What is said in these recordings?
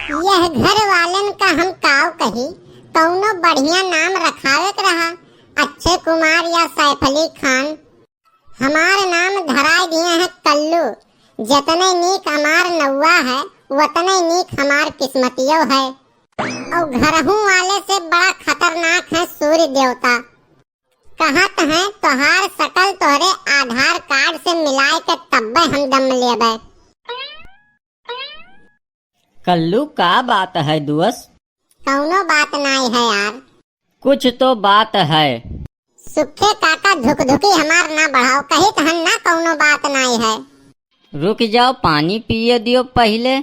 यह घर वालन का हम काव कही, कौनो बढ़िया नाम रखावे के रहा, अक्षय कुमार या सैफ अली खान। हमार नाम धराई दिए है कल्लू। जतने नीक हमार नौवा है वतने नीक हमार किस्मतियों है। और घरहू वाले से बड़ा खतरनाक है सूर्य देवता। कहत है तोहार शकल तोहरे आधार कार्ड से मिलाए के तब्बे हम दम लेबे। कल्लू का बात है दोस्त? कौनो बात नहीं है यार। कुछ तो बात है। सुखे काका धुक-धुकी हमार ना बढ़ाओ, कही तो ना कौनो बात नहीं है। रुक जाओ, पानी पिए दियो पहले।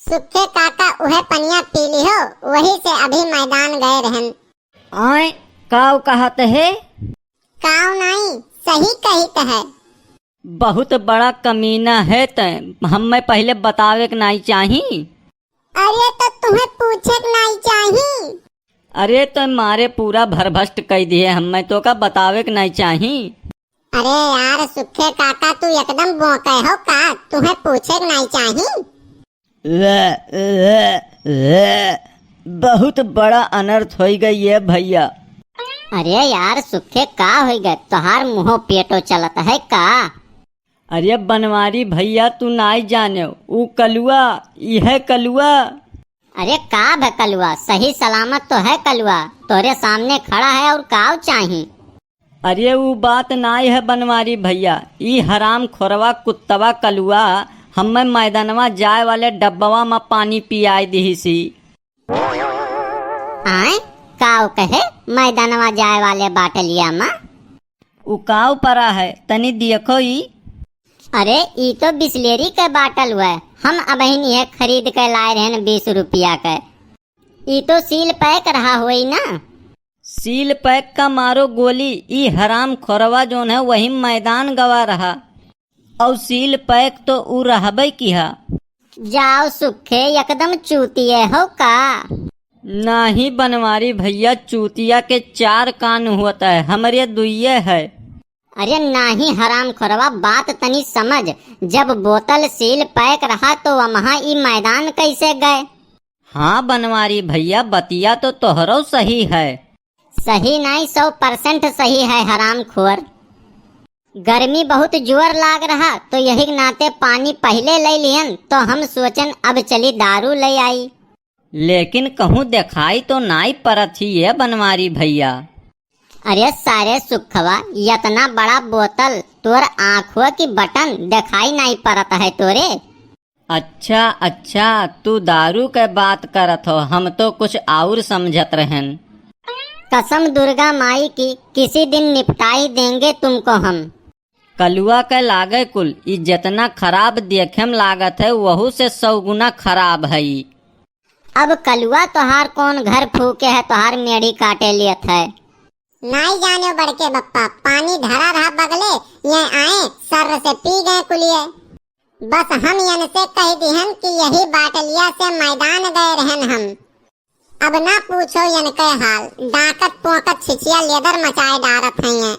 सुखे काका उहे पनिया पी ली हो, वही से अभी मैदान गए रहन। आए काव कहत है? काव नहीं, सही कहित है। बहुत बड़ा कमीना है तय, हमें पहले बतावे के नहीं चाही। अरे तो तुम्हें पूछे के नहीं चाही। अरे तो मारे पूरा भरभस्ट कर दिए, हमें तो का बतावे के नहीं चाही। अरे यार सुखे काका तू एकदम बोके हो का, तुम्हें पूछे के नहीं चाही। बहुत बड़ा अनर्थ हो गई है भैया। अरे यार सुखे का हो गए, तोहार मुँह पेटो चलत है का? अरे बनवारी भैया तू नहीं जाने, ऊ कलुआ, यह कलुआ। अरे का भे कलुआ, सही सलामत तो है कलुआ, तोरे सामने खड़ा है और काव चाही। अरे वो बात नहीं है बनवारी भैया, ई हराम खोरवा कुत्तवा कलुआ हमें मैदानवा जाए वाले डब्बवा में पानी पियाई दी सी। आए काव कहे मैदानवा जाए वाले बाटलिया में? ऊ काव परा है, तनी देखो ई। अरे ई तो बिस्लेरी के बाटल हुआ, हम अबहिन ये खरीद के लाए रहे 20 रुपया के। ई तो सील पैक रहा हुई ना। सील पैक का मारो गोली, ई हराम खोरवा जोन है वही मैदान गवा रहा, और सील पैक तो ऊ रहबे किहा। जाओ सुखे एकदम चूतिए हो का? नहीं बनवारी भैया, चूतिया के 4 कान होता है, हमारे दुइये है। अरे नाही हराम खोरवा, बात तनी समझ, जब बोतल सील पैक रहा तो वहाँ ई मैदान कैसे गए? हाँ बनवारी भैया, बतिया तो तोहरो सही है। सही नहीं 100% सही है हराम खोर। गर्मी बहुत जोर लाग रहा तो यही नाते पानी पहले ले लियन, तो हम सोचन अब चली दारू ले आई। लेकिन कहूँ दिखाई तो नहीं पड़त ही है बनवारी भैया। अरे सारे सुखवा, इतना बड़ा बोतल तोर आँखों की बटन दिखाई नहीं पड़ता है तोरे। अच्छा अच्छा, तू दारू के बात करत हो, हम तो कुछ और समझत रहन। कसम दुर्गा माई की, किसी दिन निपटाई देंगे तुमको हम। कलुआ के लागे कुल, ई जितना खराब देखे में लागत है वहू से 100 गुना खराब है। अब कलुआ तोहार कौन घर फूके है, तोहार मेढ़ी काटे लियत है। नहीं जाने बड़के बप्पा, पानी धरा रहा बगले, ये आए सर से पी गए कुलिए। बस हम यन से कह दिहन कि यही बाटलिया से मैदान गए रहन हम। अब ना पूछो यन के हाल, डाकत पोकत छिछिया लेदर मचाए डारत हैं ये।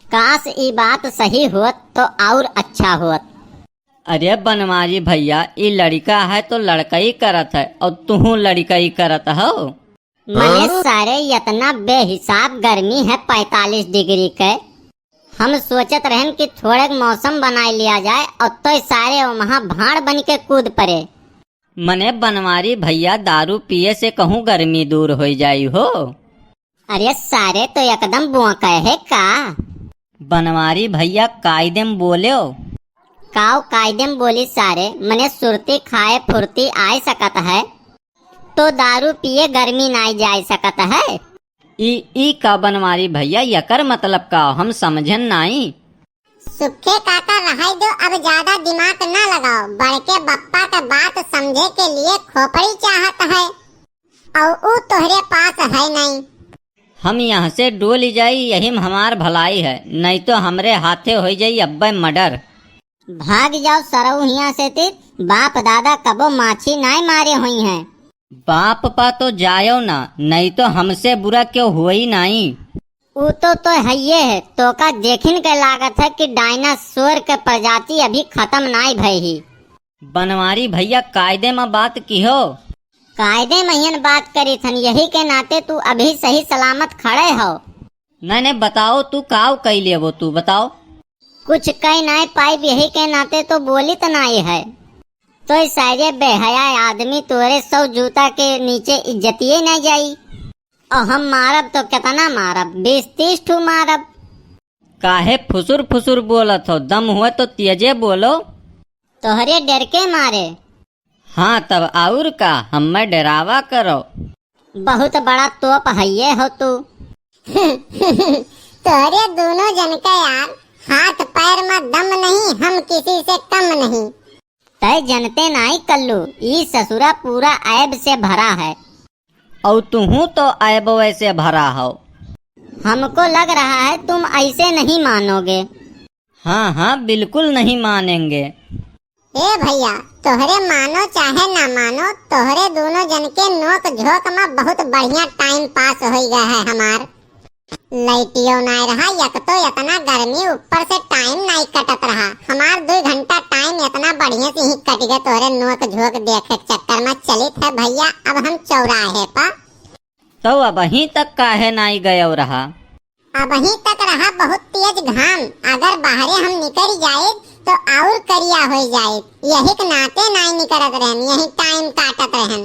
काश ई बात सही होत तो और अच्छा होत। अरे बनवारी भैया, ई लड़का है तो लड़कई करत है, और तू लड़कई करत हो। मने सारे इतना बेहिसाब गर्मी है 45 डिग्री के। हम सोचत रहन कि थोड़े मौसम बना लिया जाए, और तो सारे वहाँ भाड़ बन के कूद पड़े। मने बनवारी भैया, दारू पिए से कहूँ गर्मी दूर हो जाई हो। अरे सारे तो एकदम बोका है का? बनवारी भैया कायदेम बोले। काव कायदेम बोली सारे, मने सुरती खाए फुर्ती आ सकत है, तो दारू पिए गर्मी नहीं जा सकत है। ई का बनवारी भैया, यकर मतलब का हम समझन नहीं। सुखे काका रहाई दो, अब ज्यादा दिमाग ना लगाओ। बड़के बप्पा का बात समझे के लिए खोपड़ी चाहत है, और वो तोहरे पास है नहीं। हम यहाँ से डोल जाई, यही में हमार भलाई है, नहीं तो हमरे हाथे हो जाई अब्बे मर्डर। भाग जाओ सरऊ हिया से, तीर बाप दादा कबो माछी नहीं मारे हुई हैं। बाप पा तो जायो ना, नहीं तो हमसे बुरा क्यों हुई नहीं। वो तो है ये है, तो का देखने के लागत है कि डायनासोर के प्रजाति अभी खत्म नहीं भई ही। बनवारी भैया कायदे में बात की हो। कायदे महियन बात करी थन, यही के नाते तू अभी सही सलामत खड़े हो। नहीं बताओ तू काव कई ले वो तू बताओ। कुछ कई नाई पाइप, यही के नाते तो बोली तो नाई है। तो सारे बेहया आदमी तोरे 100 जूता के नीचे इज्जतिये न जाई। और हम मारब तो कितना मारब, 20-30 ठू मारब। काहे फुसुर फुसुर बोलत हो, दम हुए तो तेजे बोलो। तोहरे डर के मारे। हाँ तब और का, हमें डरावा करो। बहुत बड़ा तोप हइये हो तू। तोरे दोनों जन का यार हाथ पैर में दम नहीं, हम किसी से कम नहीं। तय जनते नाई कल्लू, ई ससुरा पूरा ऐब से भरा है। और तुहू तो ऐब वैसे भरा हो। हमको लग रहा है तुम ऐसे नहीं मानोगे। हाँ बिल्कुल नहीं मानेंगे। ए भैया, तोहरे मानो चाहे ना मानो, तोहरे दोनों जन के नोक झोंक में बहुत बढ़िया टाइम पास हो गया है हमार। लाइटियो नहीं रहा, यक तो इतना गर्मी, ऊपर से टाइम नहीं कटत रहा। हमार 2 घंटा टाइम इतना बढ़िया से ही कट गया तोहरे नोक झोंक देखे चक्कर में। चलित है भैया, अब हम चौराहे पर। तो अब वहीं तक काहे नहीं गए रहा? अब वहीं तक रहा बहुत तेज घाम, अगर बाहरे हम निकल जाए तो और करिया हो जाए। यही के नाते नहीं निकलत रहन, यही टाइम काटत रहन।